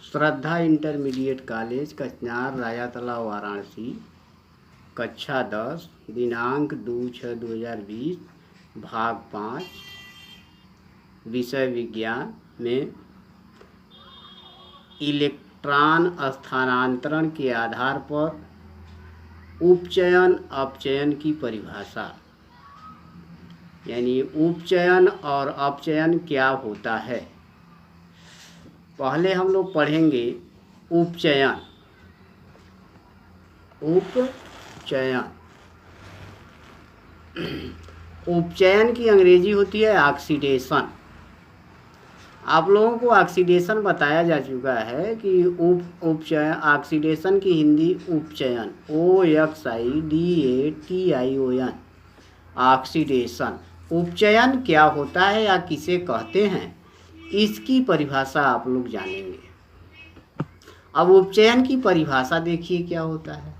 श्रद्धा intermediate college कचनार राया तालाब वाराणसी कक्षा 10 दिनांक 2/6/2020 भाग 5 विषय विज्ञान में इलेक्ट्रॉन स्थानांतरण के आधार पर उपचयन अपचयन की परिभाषा, यानी उपचयन और अपचयन क्या होता है। पहले हम लोग पढ़ेंगे उपचयन। उपचयन की अंग्रेजी होती है ऑक्सीडेशन। आप लोगों को ऑक्सीडेशन बताया जा चुका है कि उपचयन, ऑक्सीडेशन की हिंदी उपचयन, OXIDATION, ऑक्सीडेशन। उपचयन क्या होता है या किसे कहते हैं, इसकी परिभाषा आप लोग जानेंगे। अब उपचयन की परिभाषा देखिए क्या होता है।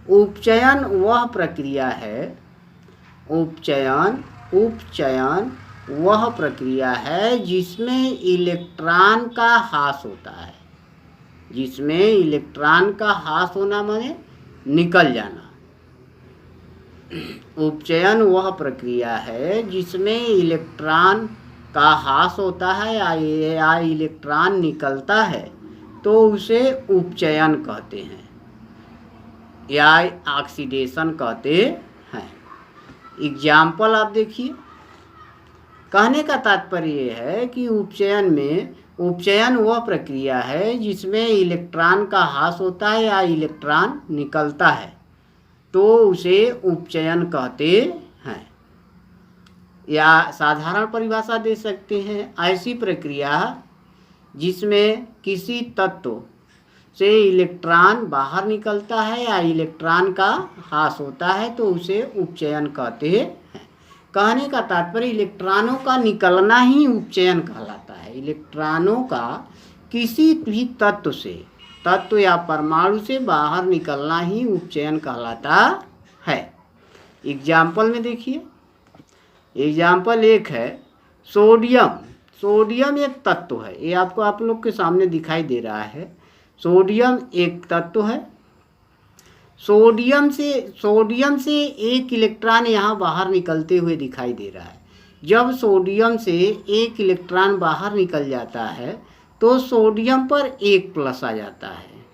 उपचयन वह प्रक्रिया है, उपचयन वह प्रक्रिया है जिसमें इलेक्ट्रॉन का ह्रास होता है। जिसमें इलेक्ट्रॉन का ह्रास होना माने निकल जाना। उपचयन वह प्रक्रिया है जिसमें इलेक्ट्रॉन का ह्रास होता है या इलेक्ट्रॉन निकलता है, तो उसे उपचयन कहते हैं या ऑक्सीडेशन कहते हैं। एग्जाम्पल आप देखिए। कहने का तात्पर्य यह है कि उपचयन वह प्रक्रिया है जिसमें इलेक्ट्रॉन का ह्रास होता है या इलेक्ट्रॉन निकलता है, तो उसे उपचयन कहते हैं। या साधारण परिभाषा दे सकते हैं, ऐसी प्रक्रिया जिसमें किसी तत्व से इलेक्ट्रॉन बाहर निकलता है या इलेक्ट्रॉन का ह्रास होता है, तो उसे उपचयन कहते हैं। कहने का तात्पर्य इलेक्ट्रॉनों का निकलना ही उपचयन कहलाता है। इलेक्ट्रॉनों का किसी भी तत्व या परमाणु से बाहर निकलना ही उपचयन कहलाता है। एग्जाम्पल में देखिए। एग्जाम्पल एक है सोडियम। सोडियम एक तत्व है, ये आपको आप लोग के सामने दिखाई दे रहा है। सोडियम एक तत्व है। सोडियम से एक इलेक्ट्रॉन यहाँ बाहर निकलते हुए दिखाई दे रहा है। जब सोडियम से एक इलेक्ट्रॉन बाहर निकल जाता है तो सोडियम पर एक प्लस आ जाता है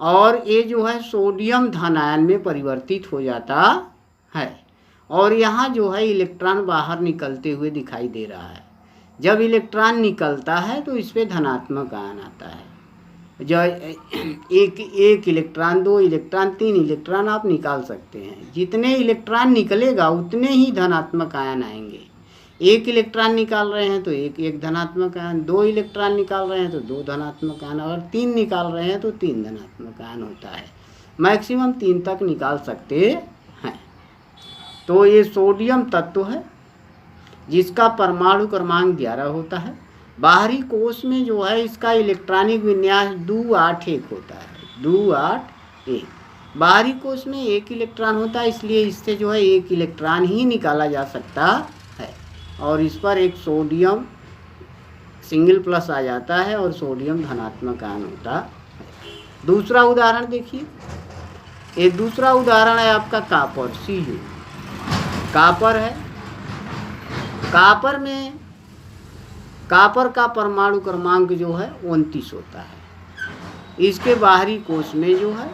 और ये जो है सोडियम धन आयन में परिवर्तित हो जाता है और यहाँ जो है इलेक्ट्रॉन बाहर निकलते हुए दिखाई दे रहा है। जब इलेक्ट्रॉन निकलता है तो इस पर धनात्मक आयन आता है। जो एक इलेक्ट्रॉन, 2 इलेक्ट्रॉन, 3 इलेक्ट्रॉन आप निकाल सकते हैं। जितने इलेक्ट्रॉन निकलेगा उतने ही धनात्मक आयन आएंगे। एक इलेक्ट्रॉन निकाल रहे हैं तो एक धनात्मक आयन, 2 इलेक्ट्रॉन निकाल रहे हैं तो 2 धनात्मक आयन, और 3 निकाल रहे हैं तो 3 धनात्मक आयन होता है। मैक्सिमम 3 तक निकाल सकते हैं। तो ये सोडियम तत्व है जिसका परमाणु क्रमांक 11 होता है। बाहरी कोश में जो है इसका इलेक्ट्रॉनिक विन्यास 281 होता है। 281 बाहरी कोश में 1 इलेक्ट्रॉन होता है, इसलिए इससे जो है 1 इलेक्ट्रॉन ही निकाला जा सकता है और इस पर एक सोडियम सिंगल प्लस आ जाता है और सोडियम धनात्मक आयन होता है। दूसरा उदाहरण देखिए। एक दूसरा उदाहरण है आपका कॉपर, Cu। कॉपर है। कॉपर का परमाणु क्रमांक जो है 29 होता है। इसके बाहरी कोश में जो है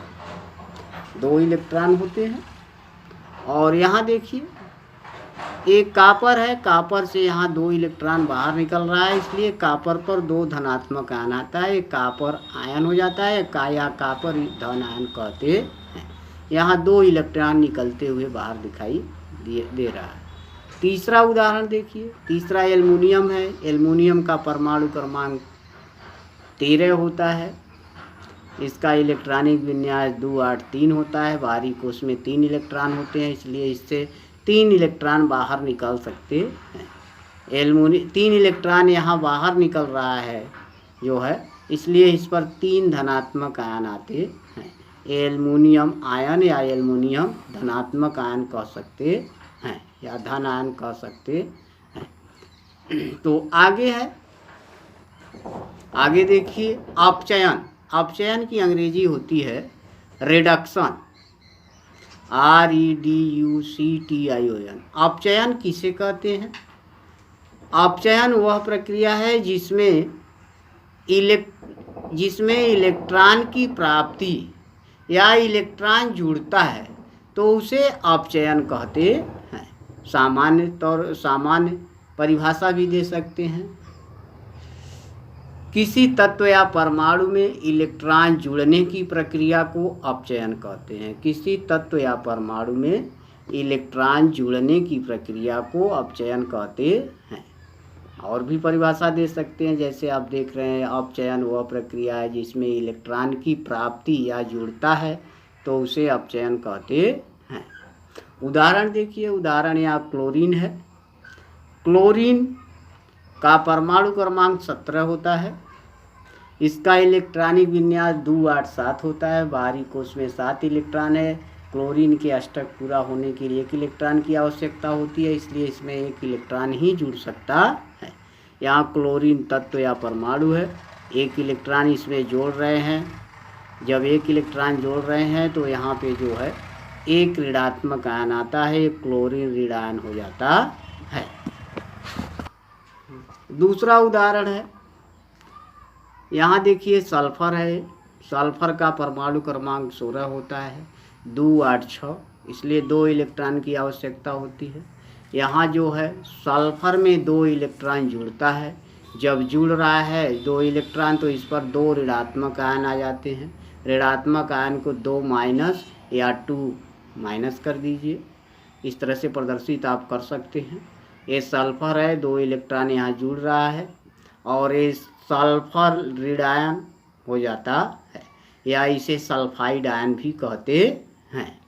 2 इलेक्ट्रॉन होते हैं और यहाँ देखिए एक कॉपर है। कॉपर से यहाँ 2 इलेक्ट्रॉन बाहर निकल रहा है, इसलिए कॉपर पर 2 धनात्मक आयन आता है। एक कॉपर आयन हो जाता है या कॉपर धन आयन कहते हैं। यहाँ 2 इलेक्ट्रॉन निकलते हुए बाहर दिखाई दे रहा है। तीसरा उदाहरण देखिए। तीसरा एल्युमिनियम है। एल्युमिनियम का परमाणु क्रमांक 13 होता है। इसका इलेक्ट्रॉनिक विन्यास 283 होता है। बाहरी कोश में 3 इलेक्ट्रॉन होते हैं, इसलिए इससे 3 इलेक्ट्रॉन बाहर निकल सकते हैं। 3 इलेक्ट्रॉन यहाँ बाहर निकल रहा है जो है, इसलिए इस पर 3 धनात्मक आयन आते हैं। एल्युमिनियम आयन या एल्युमिनियम धनात्मक आयन कह सकते हैं या धन आयन कह सकते हैं। तो आगे है आगे देखिए अपचयन। अपचयन की अंग्रेजी होती है रिडक्शन, REDUCTION। अपचयन किसे कहते हैं? अपचयन वह प्रक्रिया है जिसमें इलेक्ट्रॉन की प्राप्ति या इलेक्ट्रॉन जुड़ता है तो उसे अपचयन कहते हैं। सामान्य परिभाषा भी दे सकते हैं। किसी तत्व या परमाणु में इलेक्ट्रॉन जुड़ने की प्रक्रिया को अपचयन कहते हैं। किसी तत्व या परमाणु में इलेक्ट्रॉन जुड़ने की प्रक्रिया को अपचयन कहते हैं। और भी परिभाषा दे सकते हैं, जैसे आप देख रहे हैं अपचयन वह प्रक्रिया है जिसमें इलेक्ट्रॉन की प्राप्ति या जुड़ता है तो उसे अपचयन कहते हैं। उदाहरण देखिए, उदाहरण यहाँ क्लोरीन है। क्लोरीन का परमाणु क्रमांक 17 होता है। इसका इलेक्ट्रॉनिक विन्यास 287 होता है। बाहरी कोश में 7 इलेक्ट्रॉन है। क्लोरीन के अष्टक पूरा होने के लिए 1 इलेक्ट्रॉन की आवश्यकता होती है, इसलिए इसमें 1 इलेक्ट्रॉन ही जुड़ सकता है। यहाँ क्लोरीन तत्व या परमाणु है, 1 इलेक्ट्रॉन इसमें जोड़ रहे हैं। जब 1 इलेक्ट्रॉन जोड़ रहे हैं तो यहाँ पे जो है एक ऋणात्मक आयन आता है, एक क्लोरीन ऋण आयन हो जाता है। दूसरा उदाहरण है, यहाँ देखिए सल्फर है। सल्फर का परमाणु क्रमांक 16 होता है, 286, इसलिए 2 इलेक्ट्रॉन की आवश्यकता होती है। यहाँ जो है सल्फर में 2 इलेक्ट्रॉन जुड़ता है। जब जुड़ रहा है 2 इलेक्ट्रॉन तो इस पर 2 ऋणात्मक आयन आ जाते हैं। ऋणात्मक आयन को 2 माइनस या 2 माइनस कर दीजिए, इस तरह से प्रदर्शित आप कर सकते हैं। ये सल्फर है, 2 इलेक्ट्रॉन यहाँ जुड़ रहा है और ये सल्फर ऋण आयन हो जाता है, या इसे सल्फाइड आयन भी कहते हैं।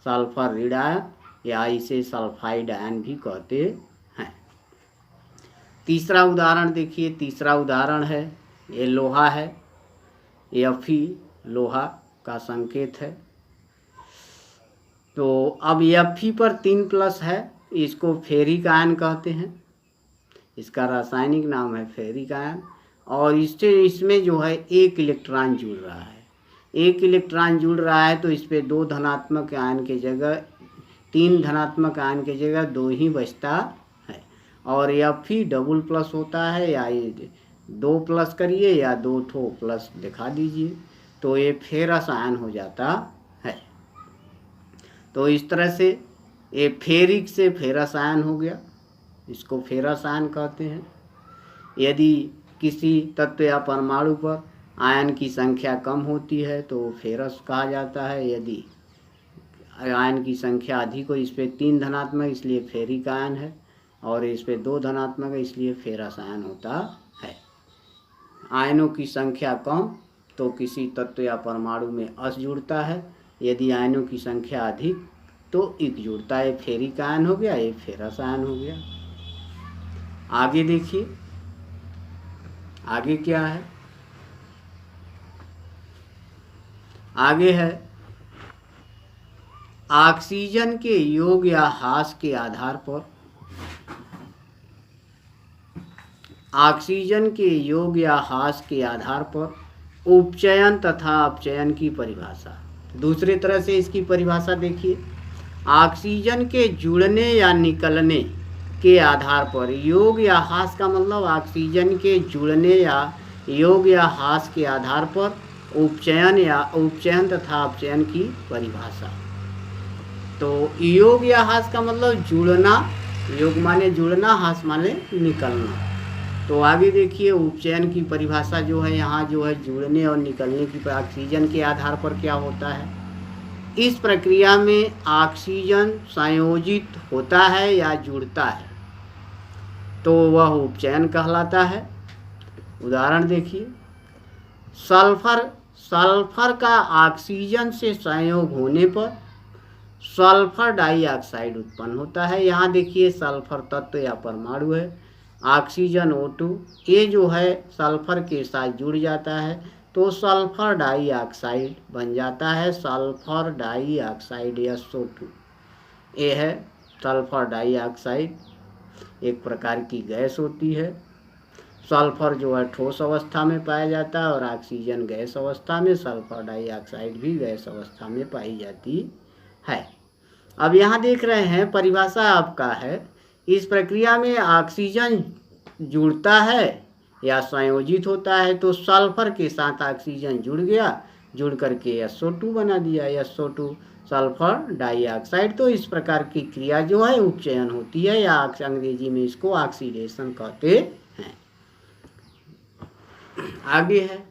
सल्फर ऋण आयन या इसे सल्फाइड आयन भी कहते हैं। तीसरा उदाहरण देखिए, तीसरा उदाहरण है ये लोहा है। Fe लोहा का संकेत है। तो अब Fe पर 3 प्लस है, इसको फेरिक आयन कहते हैं। इसका रासायनिक नाम है फेरिक आयन। और इसमें जो है 1 इलेक्ट्रॉन जुड़ रहा है। 1 इलेक्ट्रॉन जुड़ रहा है तो इस पर 2 धनात्मक आयन के जगह 3 धनात्मक आयन के जगह 2 ही बचता है। और Fe डबल प्लस होता है, या ये 2 प्लस करिए या 2 ठो प्लस दिखा दीजिए तो ये फेरस आयन हो जाता है। तो इस तरह से ये फेरिक से फेरस आयन हो गया, इसको फेरस आयन कहते हैं। यदि किसी तत्व या परमाणु पर आयन की संख्या कम होती है तो फेरस कहा जाता है। यदि आयन की संख्या अधिक हो, इस पे 3 धनात्मक इसलिए फेरिक आयन है, और इस पे 2 धनात्मक है इसलिए फेरस आयन होता है। आयनों की संख्या कम तो किसी तत्व या परमाणु में अस जुड़ता है। यदि आयनों की संख्या अधिक तो इक जुड़ता है। फेरिक आयन हो गया, ये फेरस आयन हो गया। आगे देखिए, आगे क्या है? आगे है ऑक्सीजन के योग या ह्रास के आधार पर, ऑक्सीजन के योग या ह्रास के आधार पर उपचयन तथा अपचयन की परिभाषा। दूसरी तरह से इसकी परिभाषा देखिए, ऑक्सीजन के जुड़ने या निकलने के आधार पर, योग या ह्रास का मतलब ऑक्सीजन के जुड़ने या योग या ह्रास के आधार पर उपचयन तथा अपचयन की परिभाषा। तो योग या ह्रास का मतलब जुड़ना, योग माने जुड़ना, ह्रास माने निकलना। तो आगे देखिए उपचयन की परिभाषा जो है, यहाँ जो है जुड़ने और निकलने की ऑक्सीजन के आधार पर क्या होता है। इस प्रक्रिया में ऑक्सीजन संयोजित होता है या जुड़ता है तो वह उपचयन कहलाता है। उदाहरण देखिए, सल्फर का ऑक्सीजन से संयोग होने पर सल्फर डाइऑक्साइड उत्पन्न होता है। यहाँ देखिए सल्फर तत्व या परमाणु है, ऑक्सीजन O2, ये जो है सल्फर के साथ जुड़ जाता है तो सल्फर डाइऑक्साइड बन जाता है। सल्फर डाइऑक्साइड SO2, ये है सल्फर डाइऑक्साइड, एक प्रकार की गैस होती है। सल्फर जो है ठोस अवस्था में पाया जाता है और ऑक्सीजन गैस अवस्था में, सल्फर डाइऑक्साइड भी गैस अवस्था में पाई जाती है। अब यहाँ देख रहे हैं परिभाषा आपका है, इस प्रक्रिया में ऑक्सीजन जुड़ता है या संयोजित होता है, तो सल्फर के साथ ऑक्सीजन जुड़ गया, जुड़ करके SO2 बना दिया, SO2 सल्फर डाइऑक्साइड। तो इस प्रकार की क्रिया जो है उपचयन होती है, या अंग्रेजी में इसको ऑक्सीडेशन कहते हैं। आगे है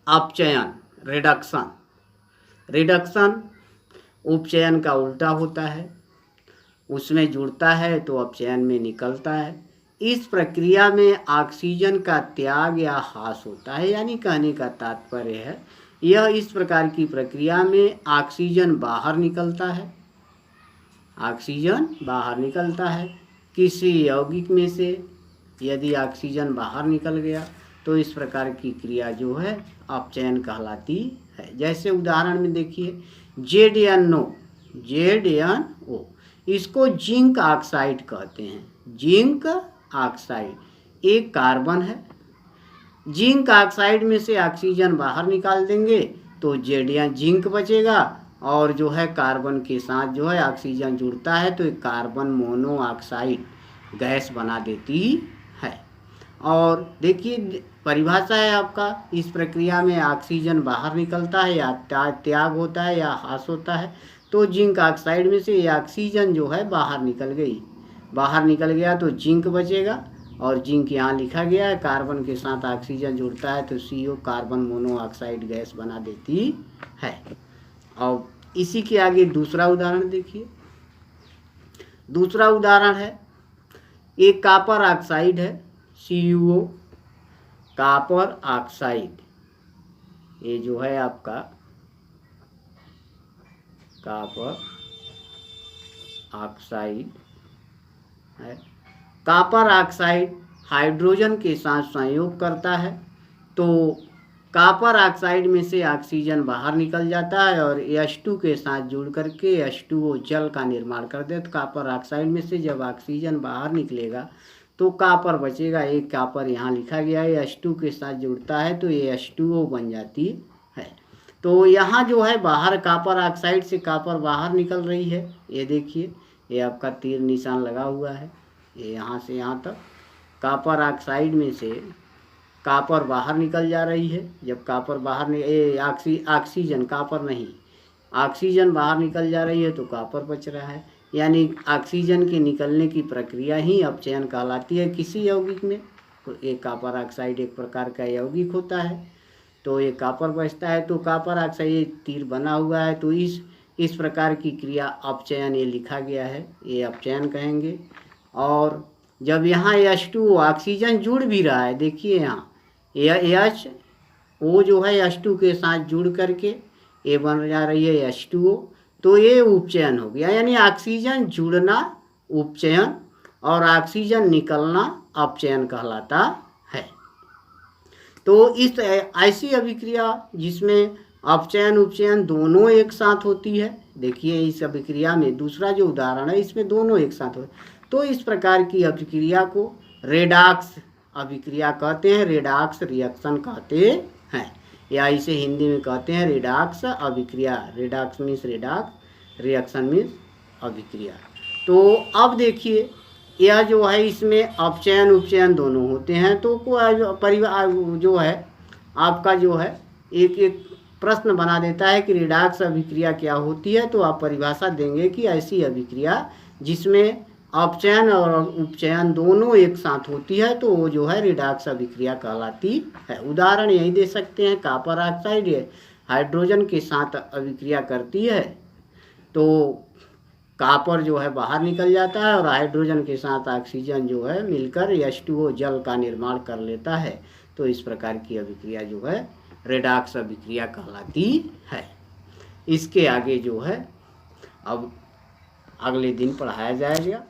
अपचयन, रिडक्शन। रिडक्शन उपचयन का उल्टा होता है, उसमें जुड़ता है तो अपचयन में निकलता है। इस प्रक्रिया में ऑक्सीजन का त्याग या ह्रास होता है, यानी कहने का तात्पर्य है यह इस प्रकार की प्रक्रिया में ऑक्सीजन बाहर निकलता है, ऑक्सीजन बाहर निकलता है किसी यौगिक में से। यदि ऑक्सीजन बाहर निकल गया तो इस प्रकार की क्रिया जो है अपचयन कहलाती है। जैसे उदाहरण में देखिए ZnO, इसको जिंक ऑक्साइड कहते हैं। जिंक ऑक्साइड एक कार्बन है, जिंक ऑक्साइड में से ऑक्सीजन बाहर निकाल देंगे तो जिंक बचेगा, और जो है कार्बन के साथ जो है ऑक्सीजन जुड़ता है तो एक कार्बन मोनोऑक्साइड गैस बना देती है। और देखिए परिभाषा है आपका, इस प्रक्रिया में ऑक्सीजन बाहर निकलता है या त्याग होता है या ह्रास होता है, तो जिंक ऑक्साइड में से ऑक्सीजन जो है बाहर निकल गई, बाहर निकल गया तो जिंक बचेगा, और जिंक यहाँ लिखा गया है, कार्बन के साथ ऑक्सीजन जुड़ता है तो CO कार्बन मोनोऑक्साइड गैस बना देती है। और इसी के आगे दूसरा उदाहरण देखिए। दूसरा उदाहरण है एक कॉपर ऑक्साइड है, CuO, कॉपर ऑक्साइड। ये जो है आपका कॉपर ऑक्साइड है। कॉपर ऑक्साइड हाइड्रोजन के साथ संयोग करता है तो कॉपर ऑक्साइड में से ऑक्सीजन बाहर निकल जाता है और H2 के साथ जुड़ करके H2O जल का निर्माण कर दे। तो कॉपर ऑक्साइड में से जब ऑक्सीजन बाहर निकलेगा तो कॉपर बचेगा, एक कॉपर यहाँ लिखा गया है, H2 के साथ जुड़ता है तो ये H2O बन जाती है। तो यहाँ जो है बाहर कॉपर ऑक्साइड से कॉपर बाहर निकल रही है, ये देखिए ये आपका तीर निशान लगा हुआ है, ये यहाँ से यहाँ तक कॉपर ऑक्साइड में से कॉपर बाहर निकल जा रही है। जब कॉपर बाहर ऑक्सीजन, कॉपर नहीं, ऑक्सीजन बाहर निकल जा रही है तो कॉपर बच रहा है, यानी ऑक्सीजन के निकलने की प्रक्रिया ही अपचयन कहलाती है किसी यौगिक में। एक कॉपर ऑक्साइड एक प्रकार का यौगिक होता है, तो ये कॉपर बचता है, तो कॉपर ऑक्साइड तीर बना हुआ है, तो इस प्रकार की क्रिया अपचयन ये लिखा गया है, ये अपचयन कहेंगे। और जब यहाँ H2O ऑक्सीजन जुड़ भी रहा है, देखिए यहाँ HO जो है H2 के साथ जुड़ करके ये बन जा रही है H2O, तो ये उपचयन हो गया, यानी ऑक्सीजन जुड़ना उपचयन और ऑक्सीजन निकलना अपचयन कहलाता है। तो इस ऐसी अभिक्रिया जिसमें अपचयन उपचयन दोनों एक साथ होती है, देखिए इस अभिक्रिया में दूसरा जो उदाहरण है इसमें दोनों एक साथ होते, तो इस प्रकार की अभिक्रिया को रेडॉक्स अभिक्रिया कहते हैं, रेडॉक्स रिएक्शन कहते हैं, या इसे हिंदी में कहते हैं रेडॉक्स अभिक्रिया। Redox means redox, reaction means अभिक्रिया। तो अब देखिए यह जो है इसमें अपचयन उपचयन दोनों होते हैं, तो परिवार जो है आपका जो है एक प्रश्न बना देता है कि रेडॉक्स अभिक्रिया क्या होती है, तो आप परिभाषा देंगे कि ऐसी अभिक्रिया जिसमें अपचयन और उपचयन दोनों एक साथ होती है तो वो जो है रेडॉक्स अभिक्रिया कहलाती है। उदाहरण यही दे सकते हैं, कॉपर ऑक्साइड हाइड्रोजन के साथ अभिक्रिया करती है तो कॉपर जो है बाहर निकल जाता है और हाइड्रोजन के साथ ऑक्सीजन जो है मिलकर H2O जल का निर्माण कर लेता है, तो इस प्रकार की अभिक्रिया जो है रेडॉक्स अभिक्रिया कहलाती है। इसके आगे जो है अब अगले दिन पढ़ाया जाएगा।